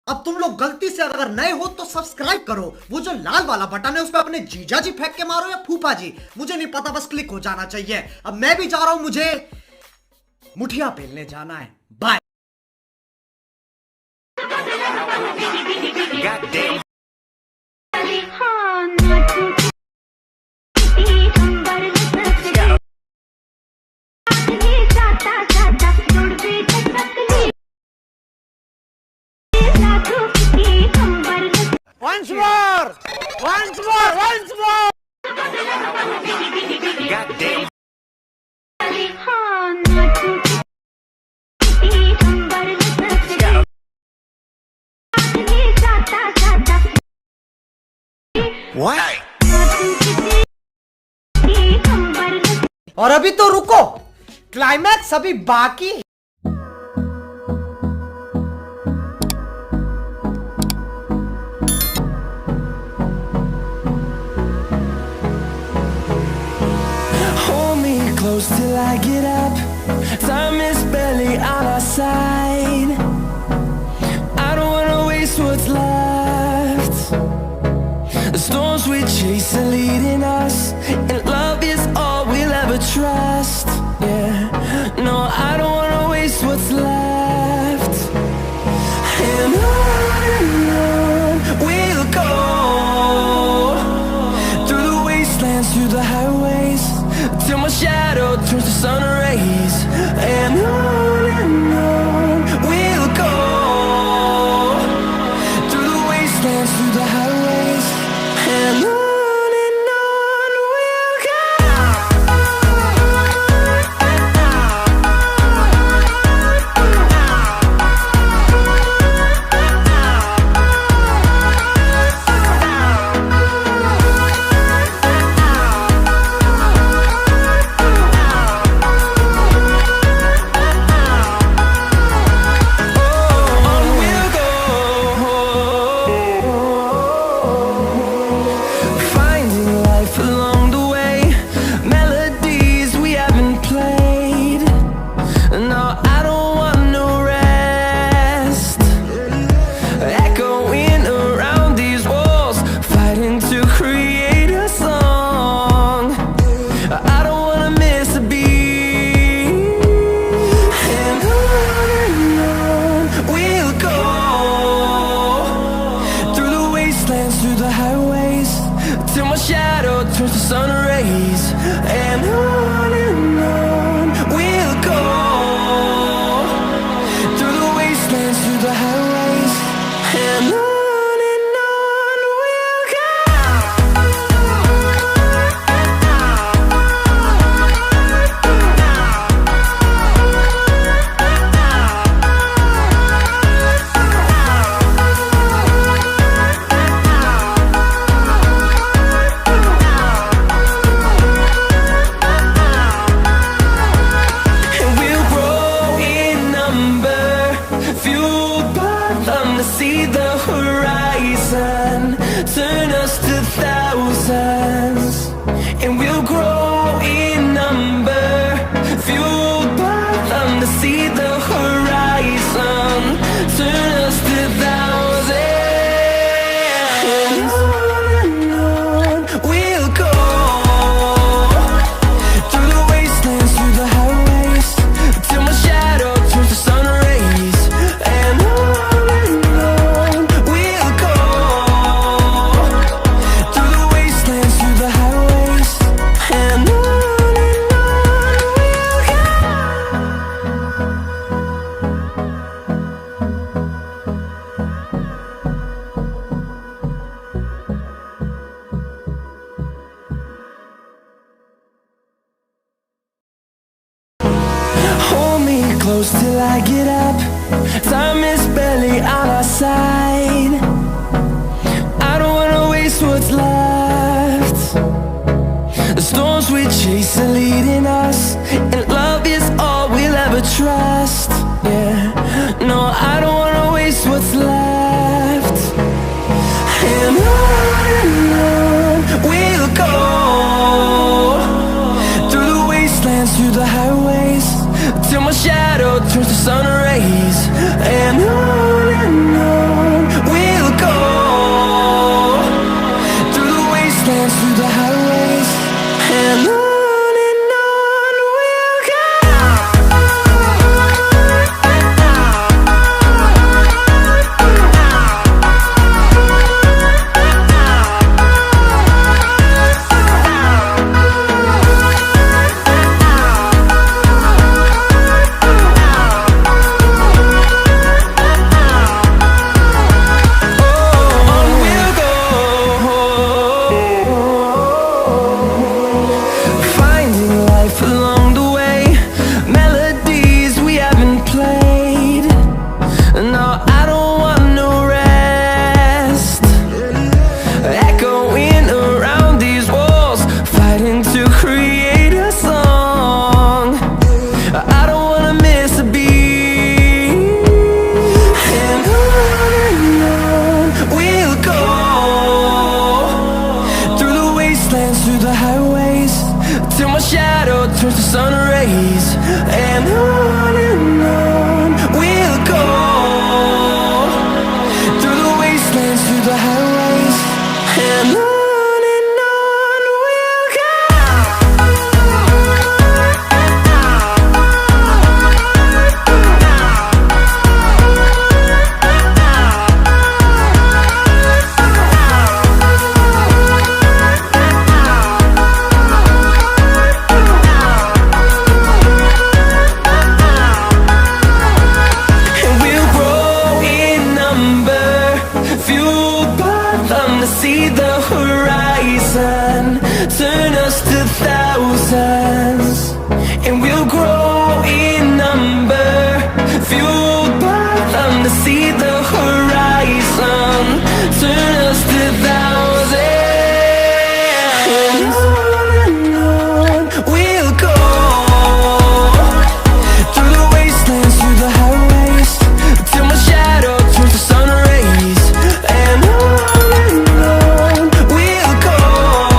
अब तुम लोग गलती से अगर नए हो तो सब्सक्राइब करो, वो जो लाल वाला बटन है उस पर अपने जीजा जी फेंक के मारो या फूफा जी, मुझे नहीं पता, बस क्लिक हो जाना चाहिए। अब मैं भी जा रहा हूं, मुझे मुठिया पेलने जाना है। Bye. Once more! Once more! Once more! Goddamn. What? और अभी तो रुको, क्लाइमैक्स अभी बाकी है। Close till I get up. Time is barely on our side. I don't wanna waste what's left. The storms we chase are leading us, and love is all we'll ever trust. Yeah, no, I don't wanna waste what's left. And on we'll go, through the wastelands, through the highways, till my shadow turns to sun rays. And on we'll go, through the wastelands, through the highways. And on we'll go. Through the highways, till my shadow turns to sun rays. And on we'll go, through the wastelands, through the highways. And on we'll go. See the horizon, turn us to thousands, and we'll grow in number, fueled by them to see the horizon, turn us to thousands. And on we'll go, through the wastelands, through the highways, till my shadow turns to sun rays. And on close till I get up. Time is barely on our side. I don't wanna waste what's left. The storms we chase are leading us, and love is all we'll ever trust. Yeah.